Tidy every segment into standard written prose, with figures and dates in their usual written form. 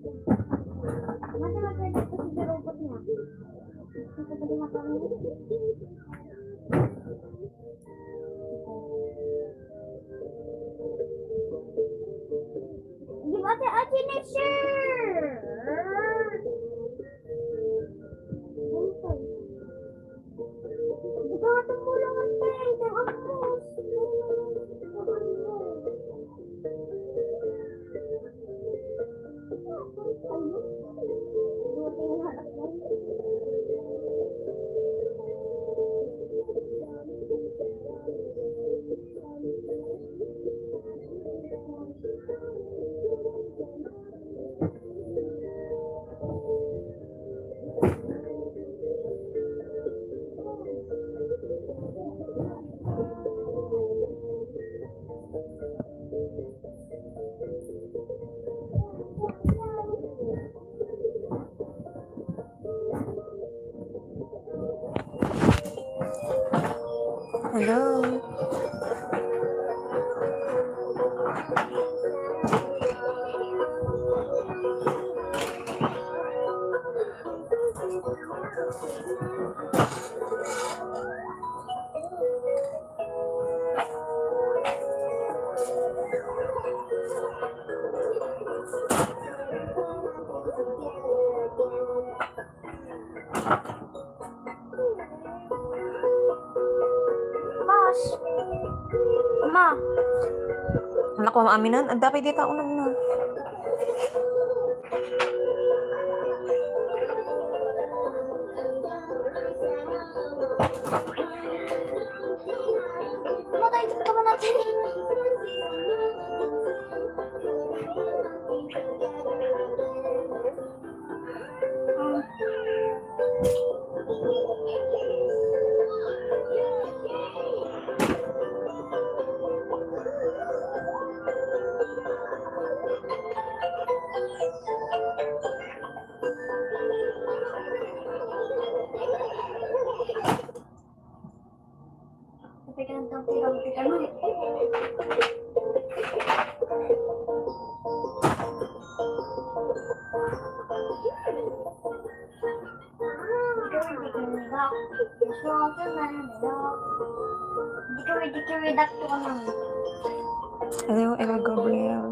Masa maganda ito si robot niya. Ito pa din ako. Di ba ate ate na sure? Di ba ito pulang ate? Ito ako. Hello? Boss. Ma. Anak ko maaminan, ang dapat dito unan na. Matay ka ba natin? Tapi kan kampi-kampi kan Hindi ka redact ko naman. Hello, Ella Gabriel.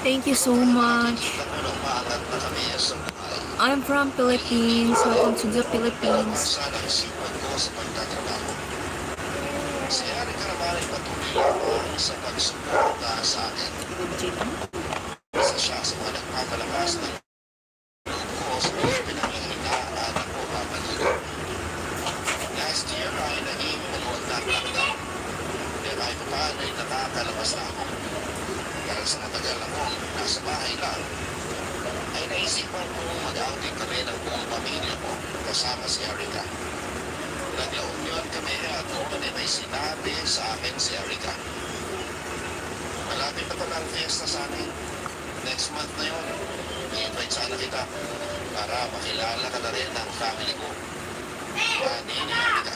Thank you so much. Nakikita ko na umaangat na kami sa buhay. I'm from Philippines. Welcome to the Philippines. Sana ang sipag ko sa pagtatrabaho. Si Eric Caramal ay patuloy lamang sa pagsuporta sa akin. Isa siya sa mga nagpapalakas ng loob ko sa mga pinanghihinaan ako papaligo. Last year ay naging maluwag na ang lockdown. Pero ay paano ay nakakalabas na ako. Dahil sa matagal ako nasa bahay lang, ay naisipan kong mag-outing kami ng buong pamilya ko kasama si Erica. Nag-reunion kami at noon ay may sinabi sa akin si Erica. Malapit na pala ang fiesta sa atin. Next month na yun, i-invite sana kita para makilala ka na rin ng family ko. Ani ni Erica.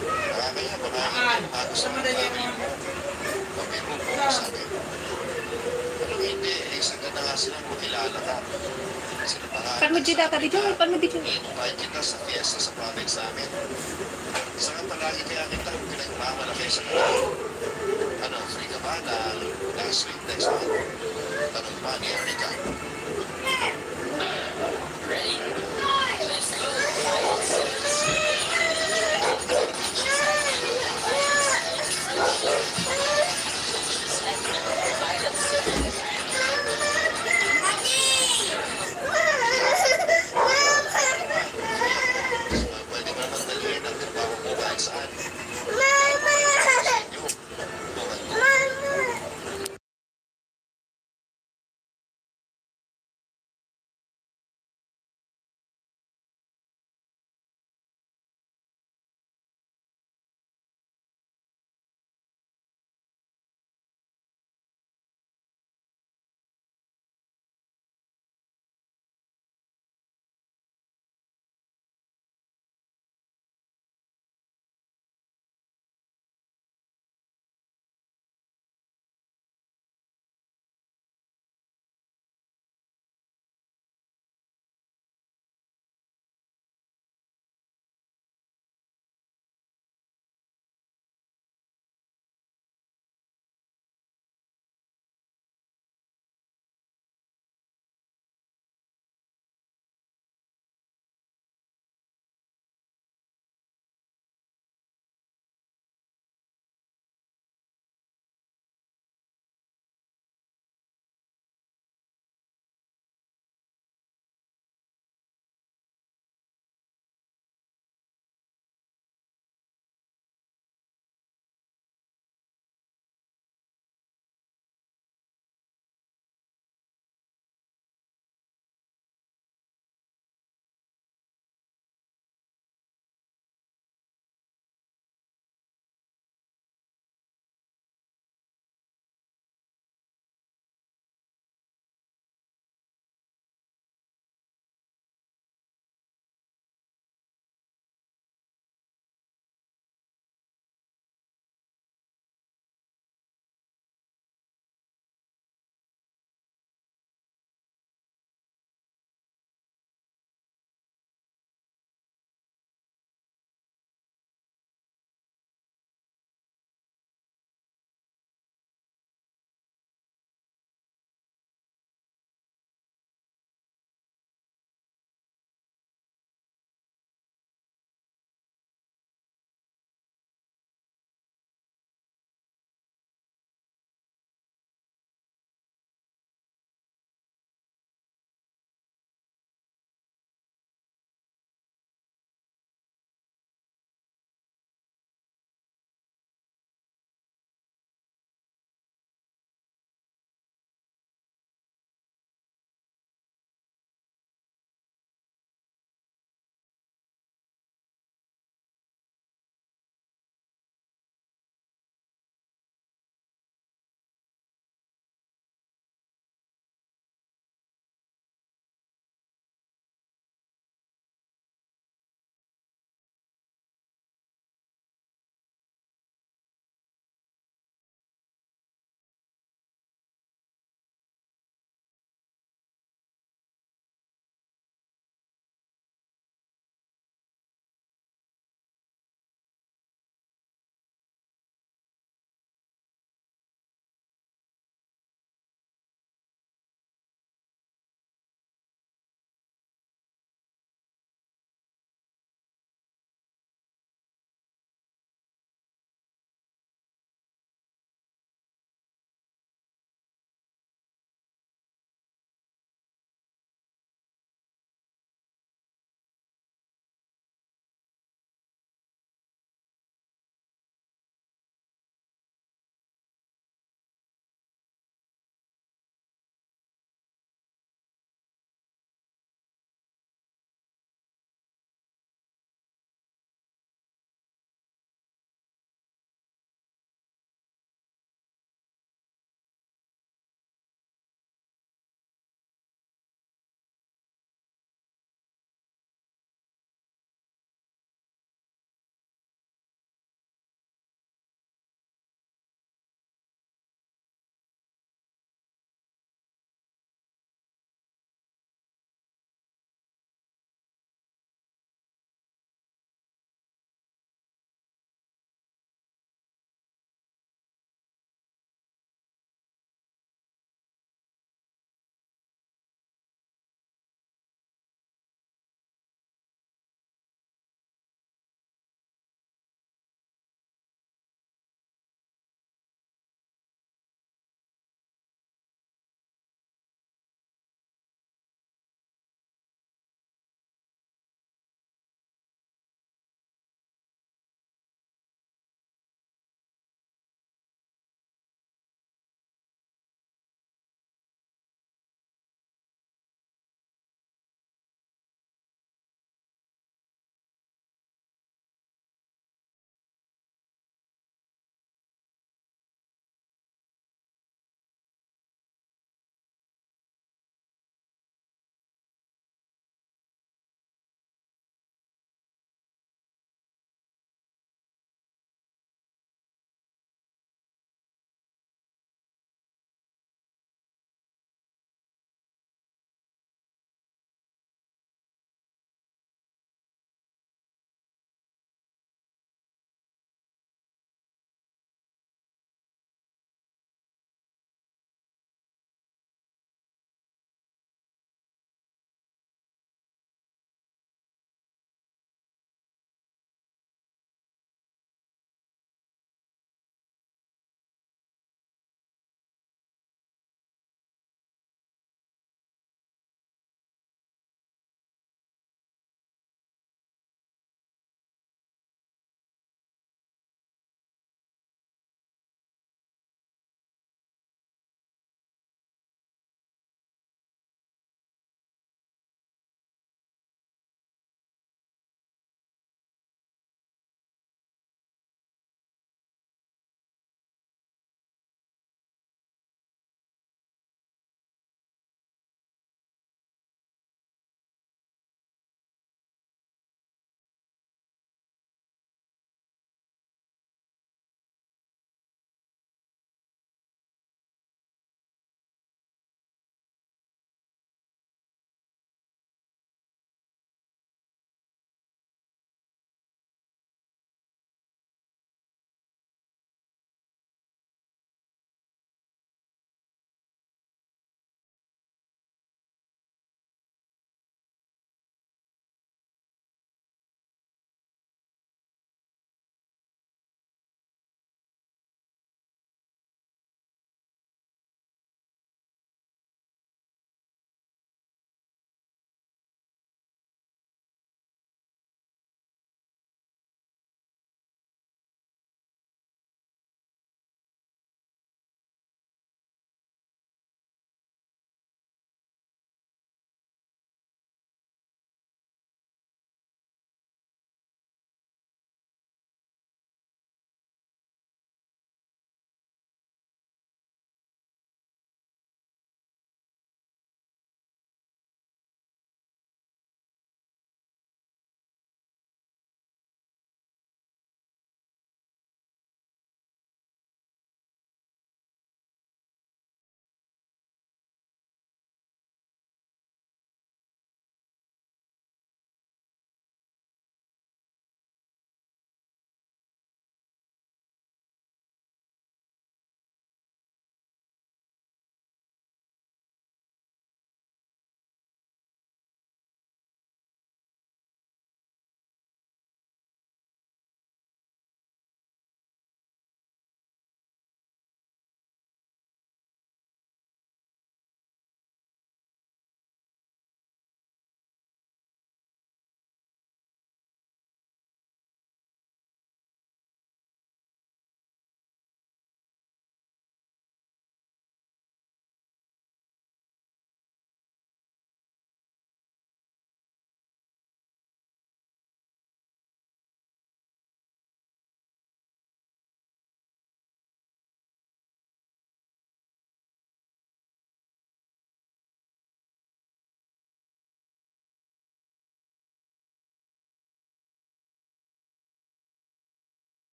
Kaya baka hindi gusto ng family mo. Pabiro ko sabi. Pero hindi, isang ganda nga silang makilala ka. Pan mo dito ka dito, pan mo dito. I-invite kita sa fiesta sa province namin. Isa nga palagi kaya kita pinagmamalaki sa kanila. Ano, free ka ba na last week, next month? Tanong pa ni Erica. Pwede ba naman dalhin ang trabaho mo kahit saan?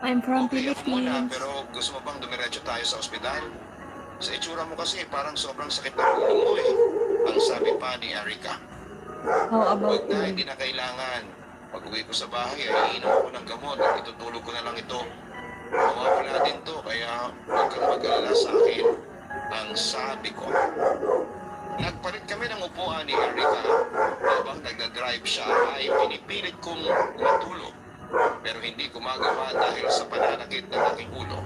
I'm from Okay ako muna, Philippines. pero gusto mo bang dumiretso tayo sa ospital? Sa itsura mo kasi parang sobrang sakit ng ulo mo eh. Ang sabi pa ni Erica. How about Huwag na, you? hindi na kailangan. Pag uwi ko sa bahay ay iinom ako ng gamot at itutulog ko na lang ito. Mawawala din to, kaya huwag kang mag-alala sa akin. Ang sabi ko. Nagpalit kami ng upuan ni Erica. Habang nagdadrive siya ay pinipilit kong matulog. Pero hindi ko magawa dahil sa pananakit ng aking ulo.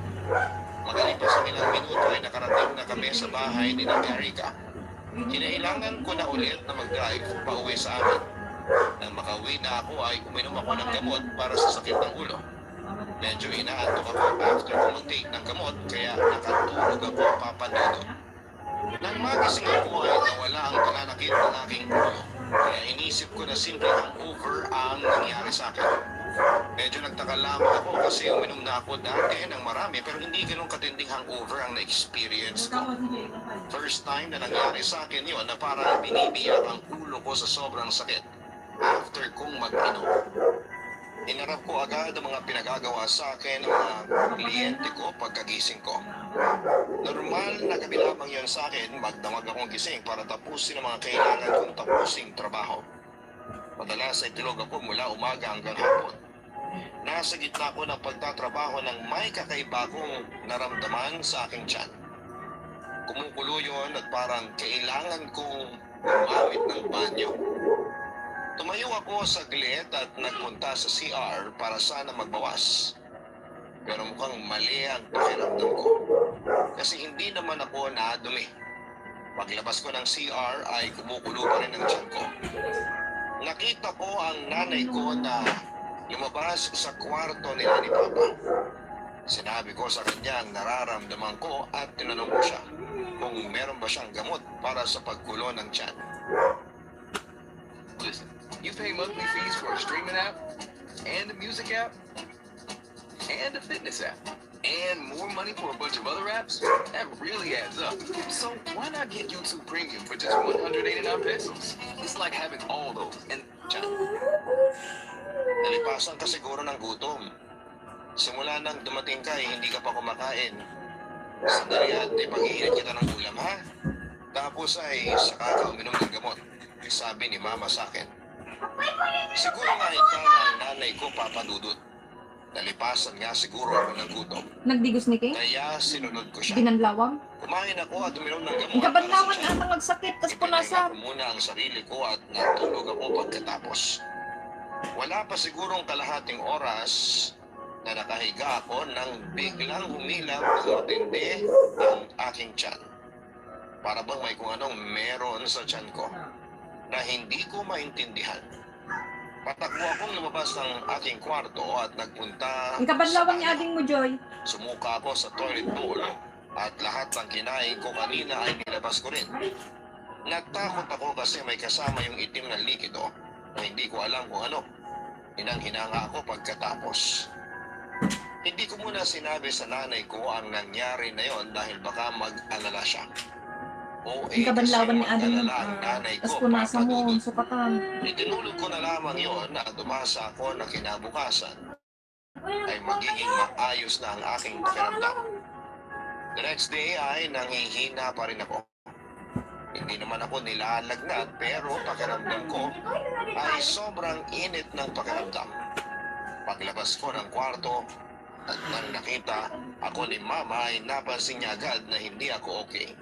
Makalipas ang ilang minuto ay nakarating na kami sa bahay ni Erica. Kinailangan ko na ulit na mag-drive pauwi sa amin. Nang makauwi na ako ay uminom ako ng gamot para sa sakit ng ulo. Medyo inaantok ako after ko mag-take ng gamot kaya nakatulog ako papadudot. Nang magising ako ay nawala ang pananakit ng aking ulo. Kaya inisip ko na simple hangover ang nangyari sa akin. Medyo nagtaka lamang ako kasi uminom na ako dati ng marami pero hindi ganun katinding hangover ang na-experience ko. First time na nangyari sa akin yun na parang binibiyak ang ulo ko sa sobrang sakit after kong mag-inom. Inarap ko agad ang mga pinagagawa sa akin ng mga kliyente ko pagkagising ko. Normal na gabi lamang yun sa akin, magdamag akong gising para tapusin ang mga kailangan kong tapusing trabaho. Madalas ay tulog ako mula umaga hanggang hapon. Nasa gitna ko ng pagtatrabaho ng may kakaiba kong naramdaman sa aking tiyan. Kumukulo yun at parang kailangan kong gumamit ng banyo. Tumayo ako saglit at nagpunta sa CR para sana magbawas. Pero mukhang mali ang pakiramdam ko. Kasi hindi naman ako nadumi. Paglabas ko ng CR ay kumukulo pa rin ang tiyan ko. Nakita ko ang nanay ko na lumabas sa kwarto nila ni Papa. Sinabi ko sa kanya ang nararamdaman ko at tinanong ko siya kung meron ba siyang gamot para sa pagkulo ng tiyan. Listen, you pay monthly fees for a streaming app, and a music app, and a fitness app, and more money for a bunch of other apps? That really adds up. So why not get YouTube Premium for just 189 pesos? It's like having all those and Nalipasan ka siguro ng gutom. Simula nang dumating ka hindi ka pa kumakain. Sandali at ipag-iinit kita ng ulam ha? Tapos ay saka ka uminom ng gamot. Sabi ni Mama sa akin. Siguro nga tama ang nanay ko papadudot. Nalipasan nga siguro ako ng gutom. Nagdigos ni King? Kaya sinunod ko siya. Binanlawang? Kumain ako at uminom ng gamot. Ang kabanlawan nga ang magsakit, tas Ipinahinga punasan. ko muna ang sarili ko at natulog ako pagkatapos. Wala pa sigurong kalahating oras na nakahiga ako nang biglang humilang ng matindi ang aking tiyan. Para bang may kung anong meron sa tiyan ko na hindi ko maintindihan. Patakbo akong lumabas ng aking kwarto at nagpunta Ang kabanlawan ni banyo. ading mo, Joy. Sumuka ako sa toilet bowl at lahat ng kinain ko kanina ay nilabas ko rin. Natakot ako kasi may kasama yung itim na likido na hindi ko alam kung ano. Hinang-hinanga ako pagkatapos. Hindi ko muna sinabi sa nanay ko ang nangyari na yon dahil baka mag-alala siya. O Ang kabanlawan ni ading mo. mag-alala ang nanay Tas ko punasan mo, papadudot. sukatan. Itinulog ko na lamang yon na dumasa ako na kinabukasan ay magiging maayos na ang aking pakiramdam. The next day ay nanghihina pa rin ako. Hindi naman ako nilalagnat pero pakiramdam ko ay sobrang init ng pakiramdam. Paglabas ko ng kwarto at nang nakita ako ni Mama ay napansin niya agad na hindi ako okay.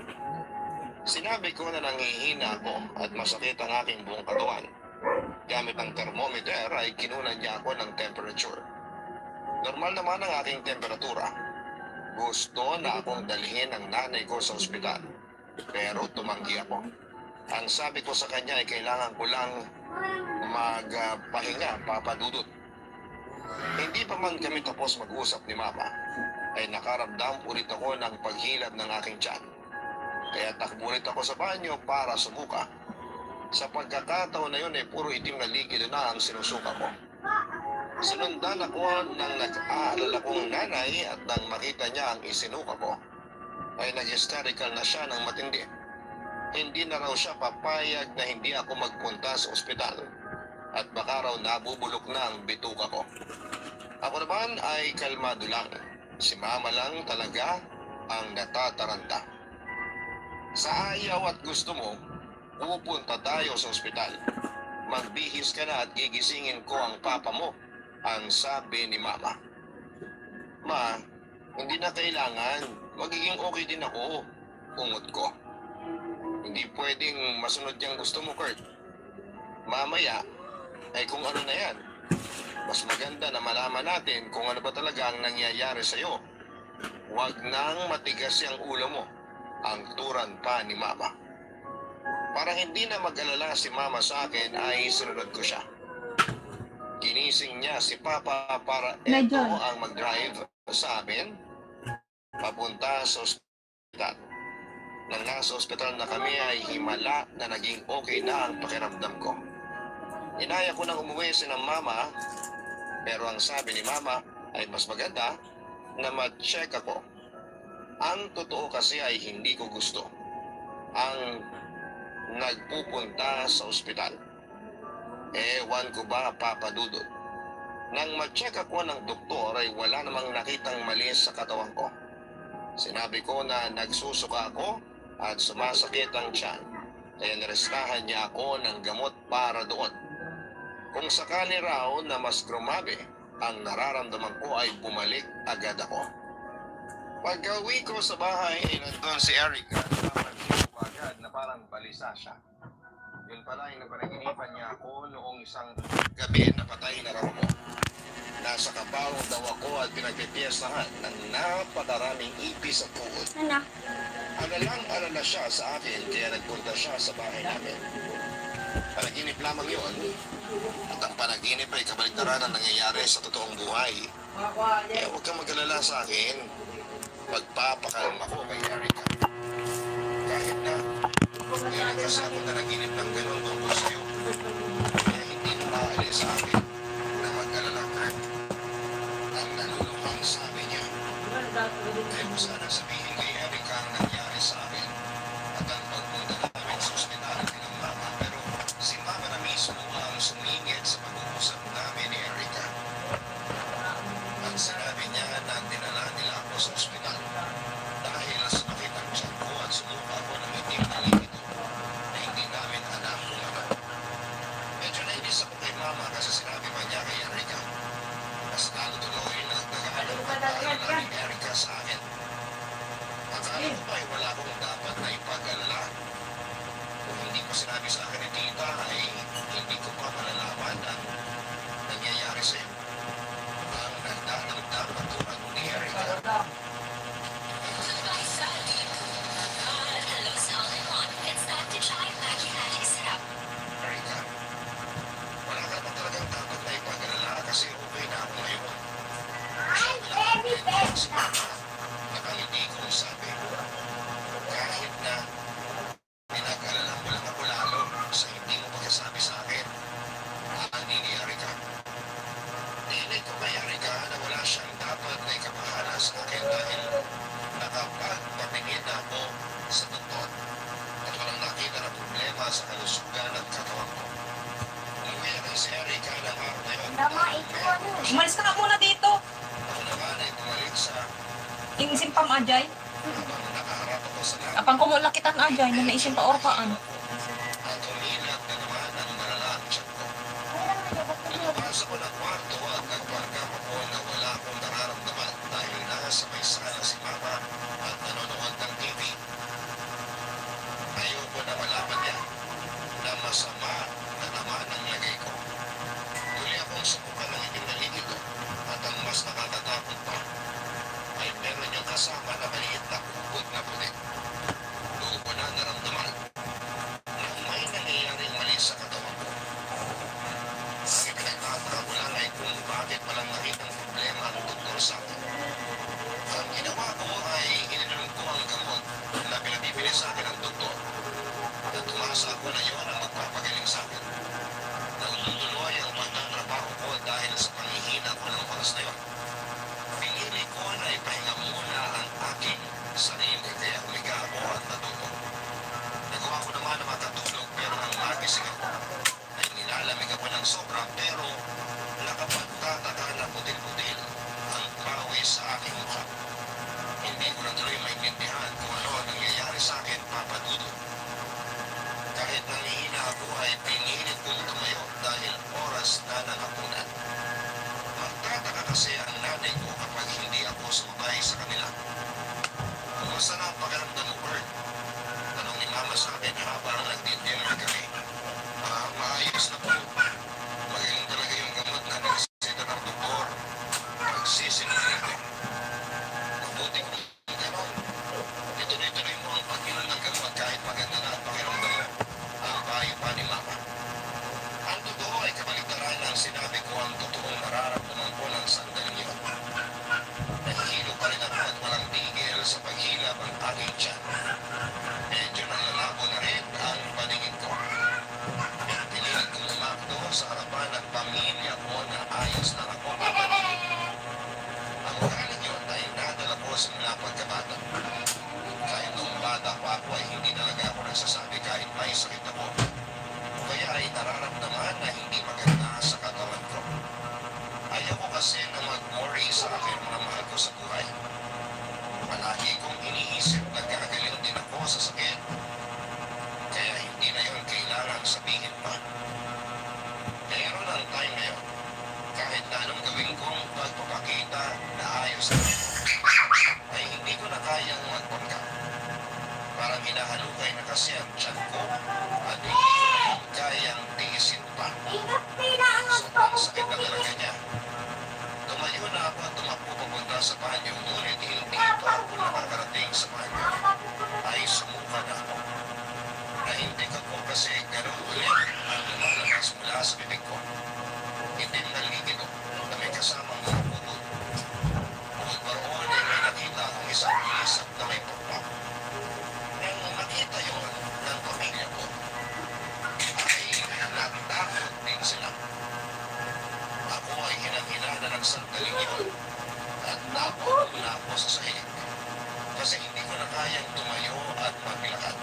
Sinabi ko na nanghihina ako at masakit ang aking buong katawan. Gamit ang thermometer ay kinunan niya ako ng temperature. Normal naman ang aking temperatura. Gusto na akong dalhin ang nanay ko sa ospital. Pero tumanggi ako. Ang sabi ko sa kanya ay kailangan ko lang magpahinga, papadudot. Hindi pa man kami tapos mag-usap ni Mama, ay nakaramdam ulit ako ng paghilab ng aking tiyan. Kaya takbo ulit ako sa banyo para sumuka. Sa pagkakataon na yun ay puro itim na likido na ang sinusuka ko. Sinundan ako ng nag-aalala kong nanay at nang makita niya ang isinuka ko, ay nag-hysterical na siya ng matindi. Hindi na raw siya papayag na hindi ako magpunta sa ospital at baka raw nabubulok na ang bituka ko. Ako naman naman ay kalmado lang. Si mama lang talaga ang natataranta. Sa ayaw at gusto mo, pupunta tayo sa ospital. Magbihis ka na at gigisingin ko ang papa mo, ang sabi ni mama. Ma, hindi na kailangan. Magiging okay din ako. Ungot ko. Hindi pwedeng masunod yung gusto mo, Kurt. Mamaya, ay kung ano na yan. Mas maganda na malaman natin kung ano ba talaga ang nangyayari sa'yo. Huwag nang matigas yung ulo mo, ang turan pa ni mama. Para hindi na mag-alala si mama sa akin ay sinunod ko siya. Ginising niya si papa para eto ang mag-drive sa amin papunta sa ospital. Nang nasa ospital na kami ay himala na naging okay na ang pakiramdam ko. Inaya ko nang umuwi si ng mama, pero ang sabi ni mama ay mas maganda na ma-check ako. Ang totoo kasi ay hindi ko gusto ang nagpupunta sa ospital. Ewan ko ba, Papa Dudut. Nang ma-check ako ng doktor ay wala namang nakitang mali sa katawan ko. Sinabi ko na nagsusuka ako at sumasakit ang tiyan. Kaya nirestahan niya ako ng gamot para doon. Kung sakali raw na mas grumabe ang nararamdaman ko ay bumalik agad ako. Pagka-uwi ko sa bahay ay nandun si Erica. Napapansin ko agad na parang balisa siya. Yun pala yung napanaginipan niya ako noong isang gabi na patay na raw ako. Nasa Cabao daw ako at pinagpipiestahan ng napakaraming ipis at kuot. Anak. Alala siya sa akin kaya nagpunta siya sa bahay namin. Panaginip lamang yun at ang panaginip ay kabaligtaran ang nangyayari sa totoong buhay. Kaya huwag kang mag-alala sa akin. Magpapakalma ko kay Erica. Kahit na ngayon kasi ako na naginip ng ganun tungkol sa'yo. Kaya hindi na maalis sa akin na mag-alala ka. Ang naluluhang sabi niya. Kaya mo sana sabihin kay Erica ang nangyari sa akin at ang pagpunta namin sa ospital ng mama. Pero si mama na mismo ang sumingit sa pag-uusap namin ni Erica. At sinabi niya na dinala nila ako sa ospital dahil sa nakita ko siya ko at sumuka ako ng itim na likido na hindi namin alam kung ano. Medyo nainis ako kay mama kasi sinabi pa niya kay Erica. Mas lalo tuloy na nagtagaan ang pagkakaroon ni Erica sa akin. Akala ko ba ay wala akong dapat na ipag-alala? Kung hindi ko sinabi sa akin ni tita ay hindi ko pa malalaman ang nangyayari sa'yo. Ang nagdadamdam at tulad ni Erica. Erica, wala ka pa talagang dapat na ipag-alala kasi okay na ako ngayon. Ay, baby, baby. Si mama, nakangiti ko sabi. Kahit na pinag-alala mo lang ako lalo sa hindi mo pagkasabi sa akin. Ani ni Erica. Dinig ko kay Erica na wala siyang dapat na ikabahala sa akin dahil nakapagpatingin na ako sa doktor at walang nakita na problema sa kalusugan at katawan ko. Umuwi na rin si Erica ng araw na yun. Tama, ikaw ano? Umalis ka na muna dito. Ako naman ay bumalik sa Yung simpam ajay. habang nakaharap ako sa langit. Apang kumulakitan ajay na naisin pa orkaan. At umilat na naman ang malala ang tiyan ko. Wala nga, dapat ko yun. Lumabas ako ng kwarto at nagparkam ako na wala akong nararamdaman dahil nasa may sala si mama at nanonood ng TV. Ayoko na malaman niya na masama na naman ang lagay ko. Tuli akong subukan ng itim na likido at ang mas nakatatakot pa ay meron niyang kasama na maliit na kubot na puti. Doon ko na naramdaman maintindihan kung ano ang nangyayari sa akin, Papa Dudut. Kahit nangihina ako ay pinilit kong tumayo dahil oras na ng hapunan. Magtataka kasi ang nanay ko kapag hindi ako sumabay sa kanila. Kumusta na ang pakiramdam mo, Bert? Tanong ni Mama sa akin habang nagdi-dinner kami. Maayos na po. Magaling talaga yung gamot na nagsita ng doktor. Magsisinunod ko. Mabuti kung gano'n. Ituloy-tuloy mo ang pag-inom ng gamot kahit maganda na ang pakiramdam mo. Ang payo pa ni Mama. Ang totoo ay kabaligtaran ng sinabi ko ang totoong nararamdaman ko ng sandaling yun. Nahihilo pa rin ako at walang tigil sa paghilap ang aking tiyan. Medyo nalalabo na rin ang paningin ko. Pinilit kong umakto sa harapan ng pamilya ko na ayos na ako kapatid. Ang ugaling yun ay nadala ko simula pagkabata. Kahit noong bata pa ako ay hindi talaga ako nagsasabi kahit may sakit ako. O kaya ay nararamdaman na hindi maganda sa katawan ko. Ayaw ko kasi na mag-worry sa akin mga mahal ko sa buhay. Palagi kong iniisip na gagaling din ako sa sakit. Kaya hindi na yun kailangan sabihin pa. Pero ng time na yun, kahit na anong gawin kong pagpapakita na ayos na ito, ay hindi ko na kayang magpangka. Parang hinahalukay na kasi ang tiyan ko at hindi ko na yun kayang tiisin pa. Sobrang sakit na talaga niya. Tumayo na ako at tumakbo papunta sa banyo, ngunit hindi pa ako nakakarating sa banyo. Ay sumuka na ako. Nahintik ako kasi ganun ulit ang lumalabas mula sa bibig ko. Itim na likido na may kasamang mga bubod. Bukod pa roon ay may nakita akong isang ilisap na may pagpap. Nang nakita yun ng pamilya ko, ay natakot din sila. Ako ay hinang-hinana ng sandaling yun at napot na ako sa sahig. Kasi hindi ko na kayang tumayo at maglakad.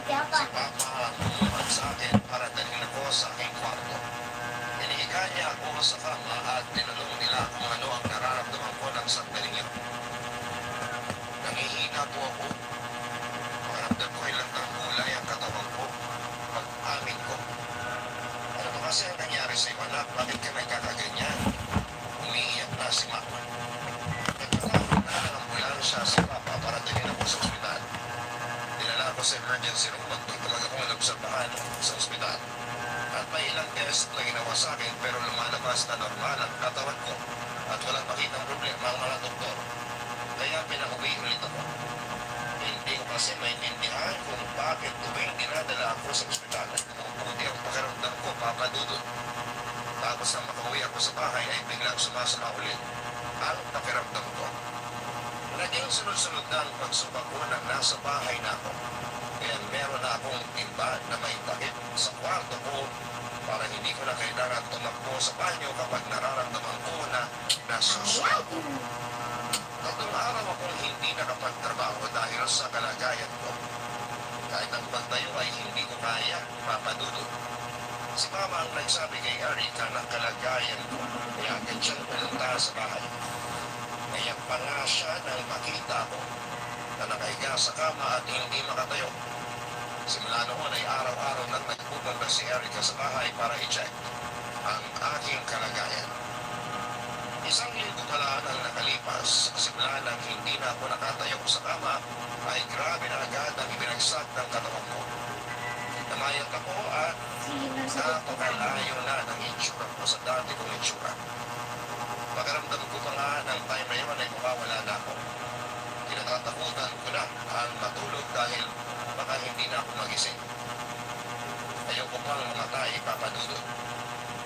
Si Papa bumuhat sa akin para dalhin ako sa aking kwarto. Inihiga niya ako sa kama at tinanong nila kung ano ang nararamdaman ko ng sandaling yun. Nangihina po ako. Pakiramdam ko ay lantang kulay ang katawan ko. Pag-amin ko. Ano ba kasi ang nangyari sa iyo, anak? Bakit ka nagkakaganyan? Umiiyak na si Mama. Nagtatawag na ng ambulansya si Papa para dalhin ako sa ospital. Dinala ako sa emergency room at talaga akong nagsabahan sa ospital. At may ilang test na ginawa sa akin pero lumalabas na normal ang katawan ko at walang makitang problema ang mga doktor. Kaya pinauwi ulit ako. Hindi ko kasi maintindihan kung bakit tuwing dinadala ako sa ospital at bumubuti ang pakiramdam ko, Papa Dudut. Tapos nang makauwi ako sa bahay ay biglang sumasama ulit ang pakiramdam ko. Naging sunod-sunod na ang pagsubak ko nang nasa bahay na ako. Kaya meron na akong timba na may takip sa kwarto ko para hindi ko na kailangan tumakbo sa banyo kapag nararamdaman ko na nasusuka ako. Tatlong araw akong hindi nakapagtrabaho dahil sa kalagayan ko. Kahit ang pagtayo ay hindi ko kaya, Papa Dudut. Si Mama ang nagsabi kay Erica ng kalagayan ko, kaya agad siyang pumunta sa bahay. Kaya pa nga siya nang makita ko na nakahiga sa kama at hindi makatayo. Simula noon ay araw-araw nang nagpupunta si Erica sa bahay para i-check ang aking kalagayan. Isang linggo pala nang nakalipas, simula nang hindi na ako nakatayo sa kama, ay grabe na agad ang ibinagsak ng katawan ko. Namayat ako at napakalayo na ng itsura ko sa dati kong itsura. Pagkaramdam ko pa nga ng time na yun ay mawawala na ako. Kinatatakutan ko na ang matulog dahil baka hindi na ako magising. Ayaw ko pang mamatay, Papa Dudut.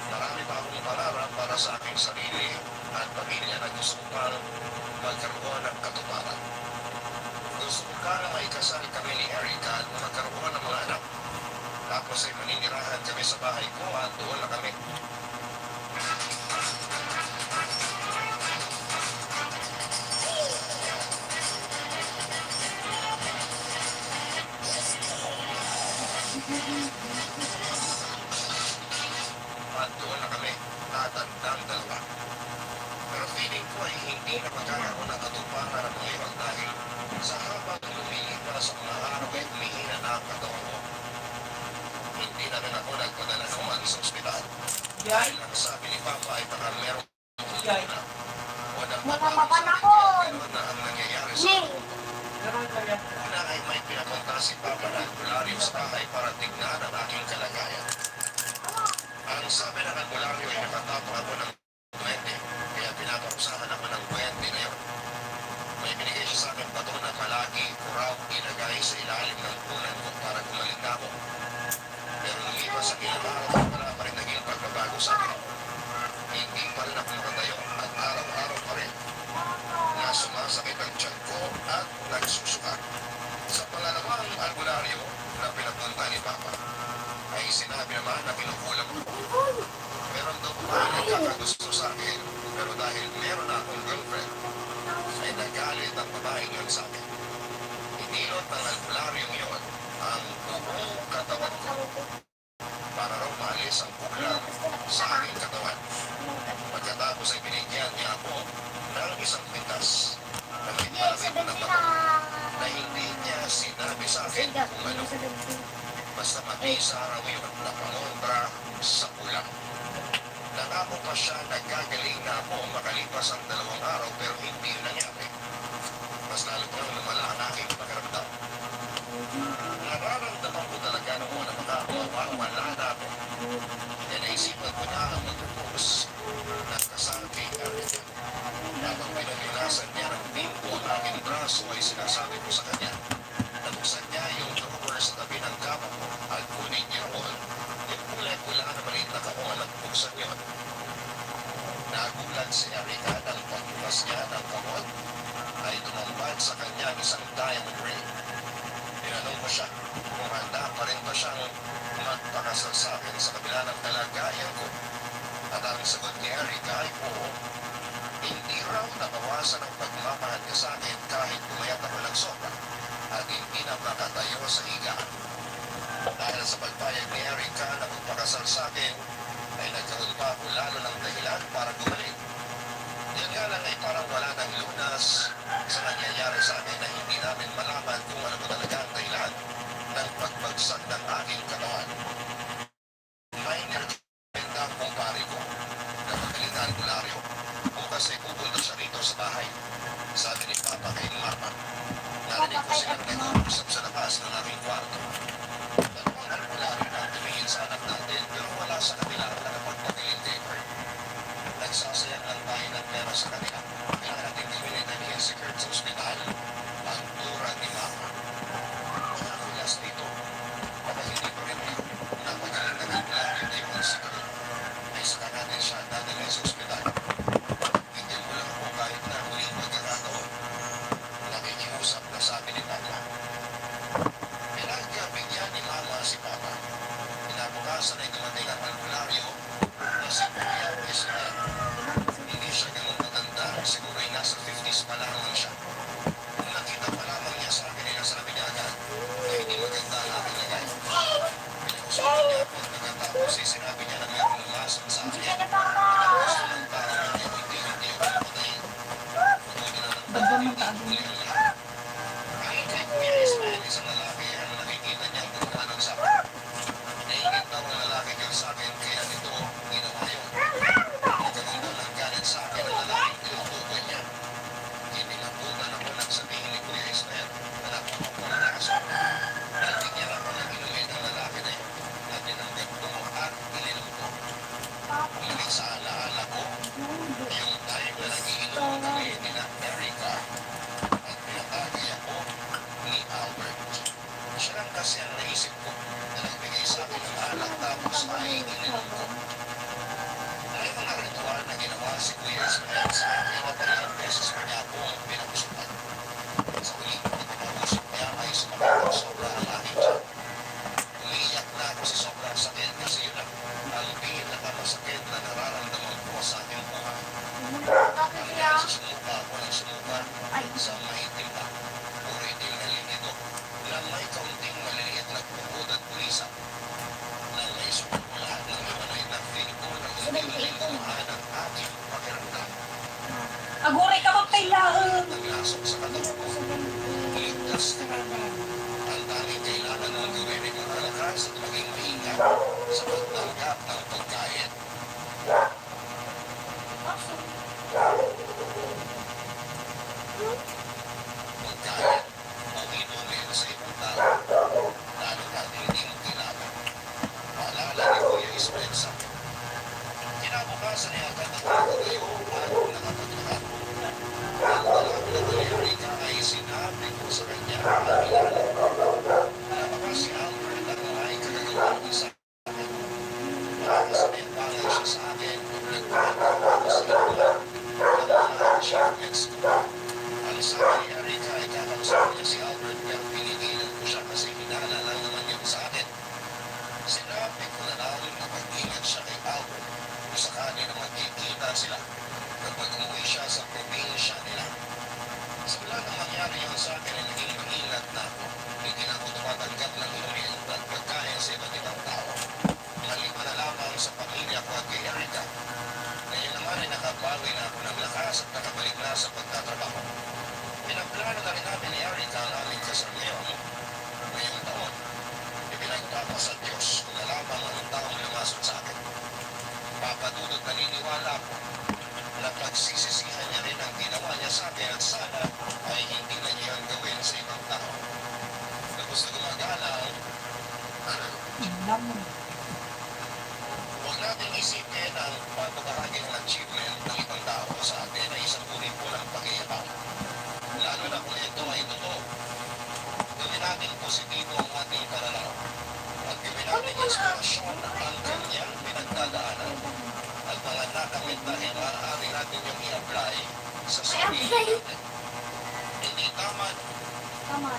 Marami pa akong pangarap para sa aking sarili at pamilya na gusto ko pang magkaroon ng katuparan. Gusto ko pa na maikasal kami ni Erica at magkaroon ng mga anak. Tapos ay maninirahan kami sa bahay ko at doon na kami. At doon na kami, tatandang dalawa. Pero feeling ko ay hindi na magkakaroon ng katuparan ng mga iwan dahil Sa habang lumilipas ang mga araw ay humihina na ang katawan ko. Hindi na rin ako nagpadala naman sa ospital. Dahil ang sabi ni Papa ay baka merong na. Walang Namapapan ako. Pero na ang nangyayari sa Jay. una ay may pinapunta si Papa ng albularyo sa bahay para tignan ang aking kalagayan. Ang sabi ng albularyo ay nakatapos ako ng 20, kaya pinapausahan ako ng 20 na yun. May binigay siya sa akin bato na palagi ko raw ilagay sa ilalim ng punan ko para gumaling na ako. Pero lumipas sa ilang araw, wala pa rin naging pagbabago sa akin. Hindi pa rin ako makatayo at araw-araw pa rin na sumasakit ang tiyan ko at nagsusuka. Sa pangalawang albularyo na pinapunta ni Papa, ay sinabi naman na kinukulam ko. Meron daw pa nagkakagusto sa akin, pero dahil meron na akong girlfriend, ay nagalit ang babaeng yun sa akin. Inilot ng albularyong yun ang buong katawan ko para raw maalis ang buklang sa aking katawan. Pagkatapos ay binigyan niya ako ng isang pintas na may malapit na bato na hindi niya sinabi sa akin kung ano. Basta mati sa araw yun na pangontra sa kulang. Nangako pa siya na gagaling na ako makalipas ang 2 araw pero hindi yun nangyari. Mas lalo pa lumala ang aking pakiramdam. Nararamdaman ko talaga noon na makakawala na ako. Kaya naisipan ko na ang magpupos ng kasal kay Erica. Habang pinagilasan niya ng bimbo ang aking braso ay sinasabi ko sa kanya. Nabuksan niya yung drawer sa tabi ng kama ko at kunin niya roon. Yung kulay-pula na maliit na kaungan at buksan yun. Nagulat si Erica ng pagbukas niya ng kamot ay tumambad sa kanya isang diamond ring. Tinanong ko siya kung handa pa rin ba siyang magpakasal sa akin sa kabila ng kalagayan ko. At ang sagot ni Erica ay oo. Hindi raw nabawasan ang pagmamahal niya sa akin kahit pumayat ako ng sobra at hindi na makatayo sa higaan. Dahil sa pagpayag ni Erica na magpakasal sa akin, ay nagkaroon pa ako lalo ng dahilan para gumaling. Yan nga lang ay parang wala ng lunas sa nangyayari sa akin na hindi namin malaman kung ano ba talaga ang dahilan ng pagbagsak ng aking katawan. May nirekomenda ang kumpare ko na magaling na albularyo. Bukas ay pupunta siya rito sa bahay. Sabi ni Papa kay Mama. Narinig ko silang nag-uusap sa labas ng aming kwarto. Dalawang albularyo na tumingin sa anak natin pero wala sa kanila na nakapagpagaling taper. Nagsasayang lang tayo ng pera sa kanila. Kaya natin dinilin si Kurt sa ospital. Ang tura ni Mama. Nakakulas dito. Kapag hindi ko rin napagaling na albularyo na yung si Kurt, ay saka natin siya dadalhin sa ospital. Hindi mo lang ako kahit na huling magkakataon. Nakikiusap na sabi ni Papa. Pinagbigyan ni Mama si Papa. Pinabukasan ay dumating ang albularyo na si Kuya Israel. Hindi siya ganun matanda. Siguro ay nasa 50s pa lamang siya. Kung nakita pa lamang niya sa akin, ay nasabi niya agad na hindi maganda ang aking lagay. Pinausunan niya ako at pagkatapos ay sinabi niya na may lumasan sa akin. Gusto ng tao niya hindi ako mapatayin. Pagod na ng tao. Kahit kay Kuya Ismael, isang lalaki ang nakikita niya ang gumawa sa akin. Naingit daw ang lalaki yun sa akin, kaya nito ginawa yun. Nagkaroon daw ng galit sa akin ang lalaking tinutukoy niya. Kinilabutan ako nang sabihin ni Kuya Ismael na nakuha ko ng aso. Nalagyan ako ng inumin ng lalaki na yun na tinanggap ko at ininom ko. Ngunit sa alaala ko, yung time na nagiinom kami ni na Erica at pinatagay ako ni Albert. Siya lang kasi ang naisip ko na nagbigay sa akin ng alak tapos ay ininom ko. May mga ritual na ginawa si Kuya Ismael sa akin at ilang beses pa niya ako pinakusupan. Sa huling pagpapusap niya ay sumakit ang sobra ang aking tiyan. Umiiyak na ako sa sobrang sakit kasi yun ang pinakamasakit na nararamdaman ko sa aking buhay. Hanggang sa sumuka ako ng sumuka sa maitim pa. Puro ito yung nalilito na may kaunting maliliit na bukod at pulisa. Na may sumula ng liwanag na feel ko na hindi lumahan ang aking pakiramdam. Agore ka magkailangan. Naglasok sa katawan ko. Ang tanging kailangan ng gawin ay makalakas at maging maingat sa pagtanggap ng pagkain. Pagkain o inumin sa ibang tao, lalo na hindi mo kailangan. Paalala ni Kuya Ispensa. Kinabukasan niya agad ang nakagayo at nakapaglakad. Ang dalawang na Erika ay sinabi ko sa kanya ang kilala. Napaka si Albert at ay kagagawin ko sa akin. Nakakasabihin bagay siya sa akin kung nagpapagawa ko sa inulan ng mga achievements ko. Ang sabi ni Erika ay kakausap niya si Albert pero pinigilan ko siya kasi hinala lang naman yun sa akin. Sinabi ko na lang na mag-ingat siya kay Albert kung sakali na magkikita sila kapag umuwi siya sa probinsya nila. Simula nang mangyari yun sa akin ay naging maingat na ako. Hindi na ako tumatanggap ng inumin at pagkain sa iba't ibang tao. Maliban na lamang sa pamilya ko at kay Erika. Ngayon naman ay nakabawi na ako ng lakas at nakabalik na sa pagtatrabaho. Pinaplano na rin namin ni Erika ang aming kasal ngayong taon. Ipinagpapa sa Diyos kung na lamang ang taong lumasot sa akin. Papadudot naniniwala ko na pagsisisihan niya rin ang ginawa niya sa akin at sana ay hindi na niya ang gawin sa ibang tao. Tapos na gumagana huwag natin isipin ang pagbabahagi ng achievement ng ibang tao sa atin ay isang uri po ng pag-iabang. Lalo na kung ito ay totoo. Gawin natin positibo ang ating pananaw at gawin natin inspirasyon ang kanyang pinagdadaanan at mga nakamit na maaari natin yung i-apply sa sarili natin. Hindi tama Tama.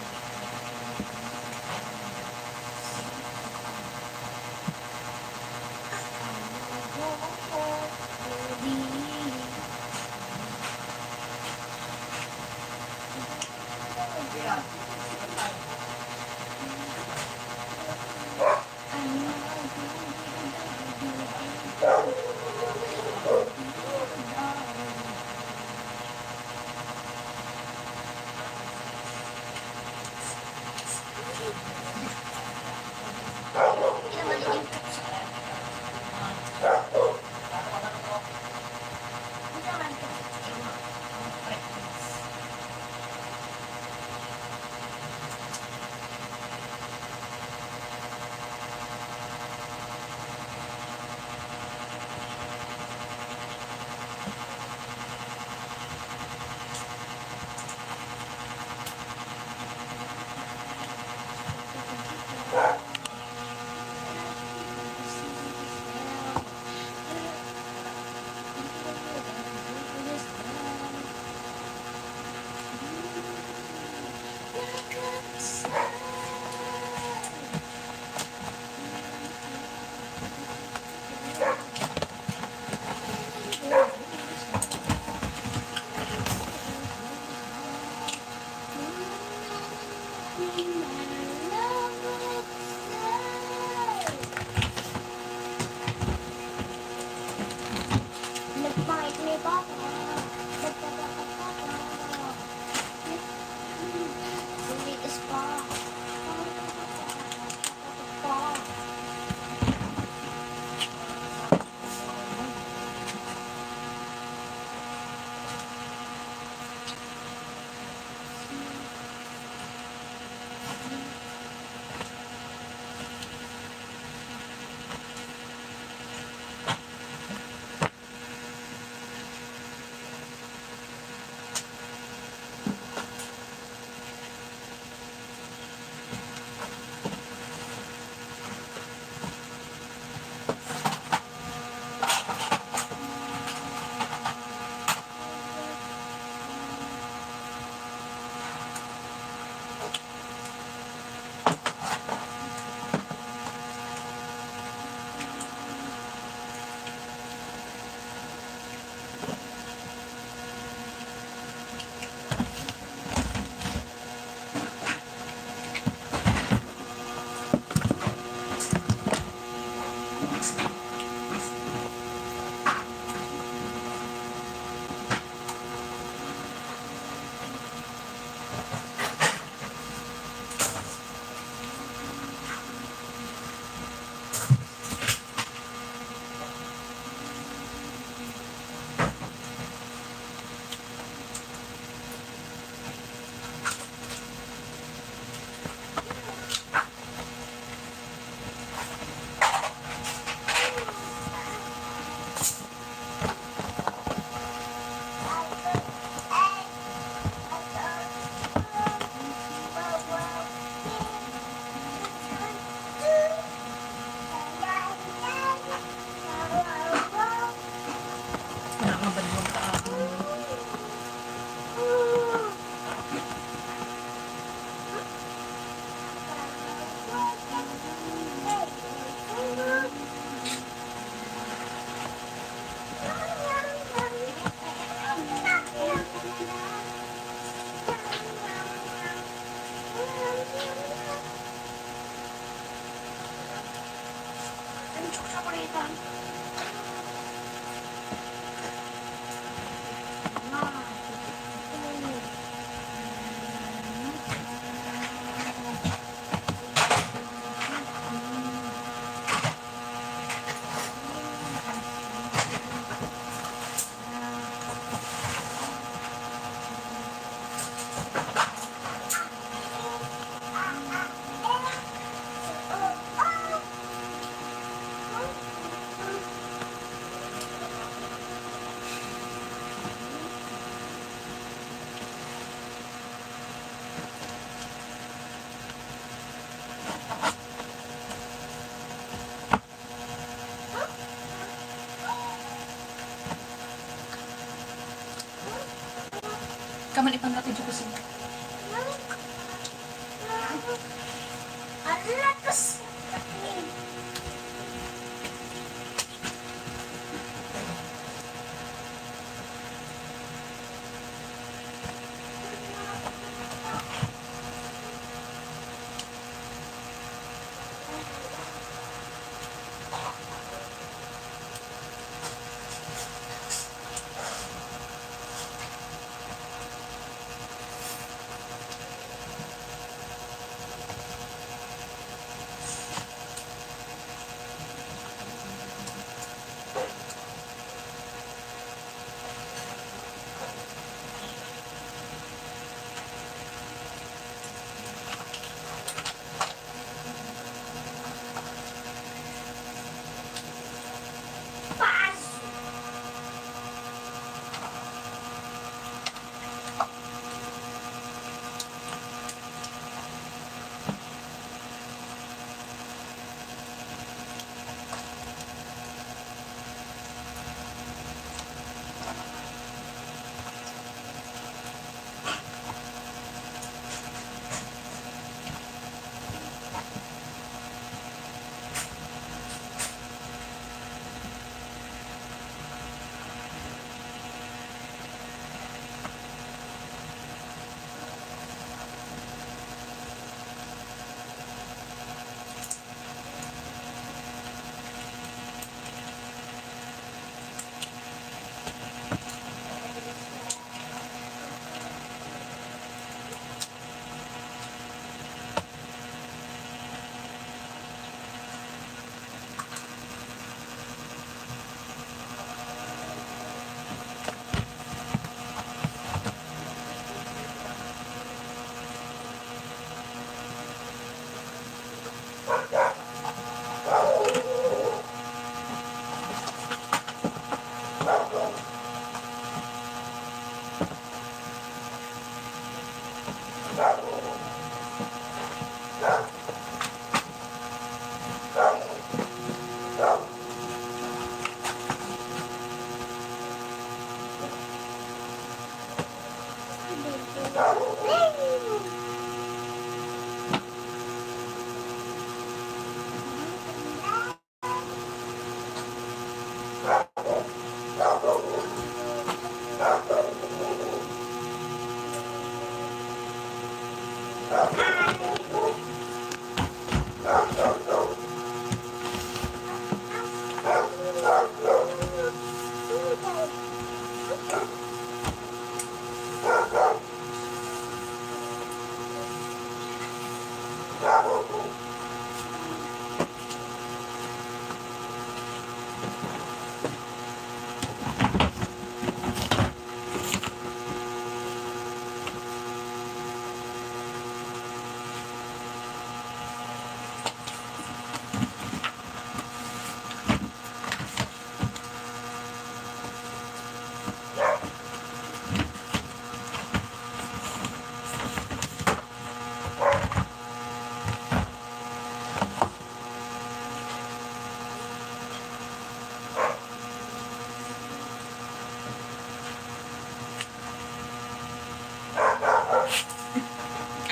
Kaman ipang natin dyan kasi. Alakas!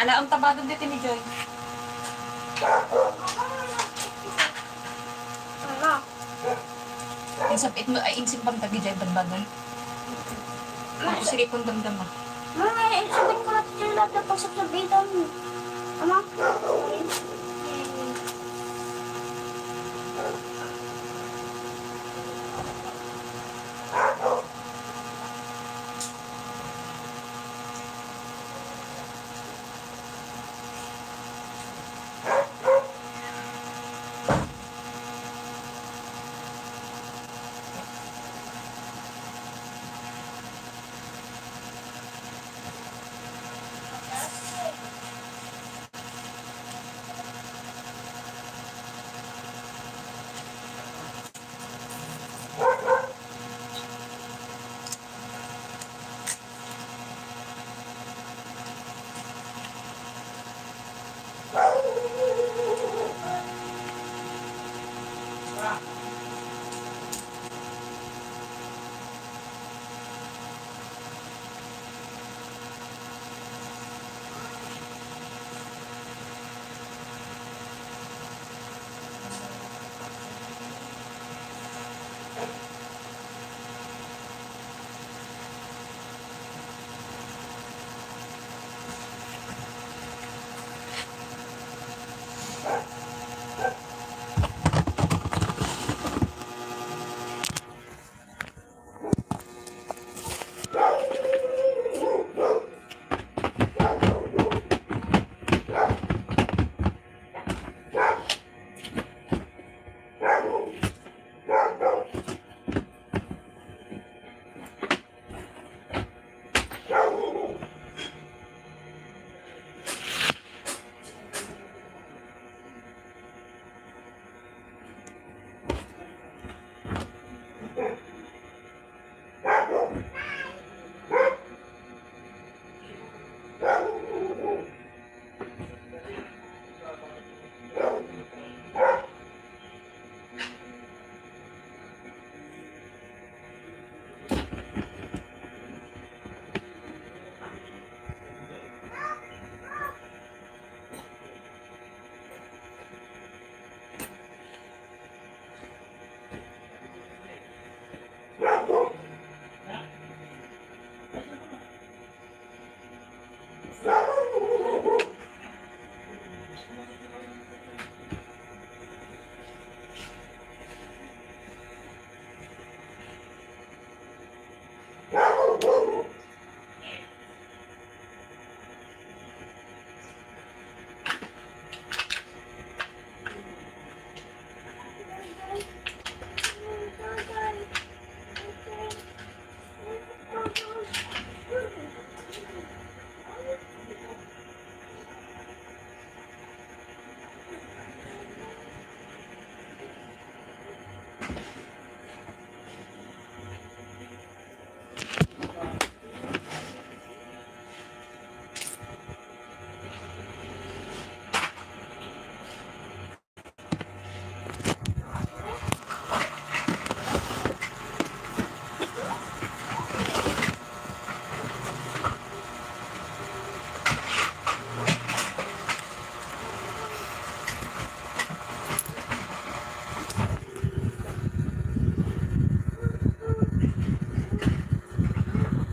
Ala, ang taba doon dito ni Joy. Ano? Insapit mo, ay insip pang tagi Joy, banbagan. Ako sige kong damdama. Mama, sabihin ko natin yung lahat ng pagsasabitan mo. Ama?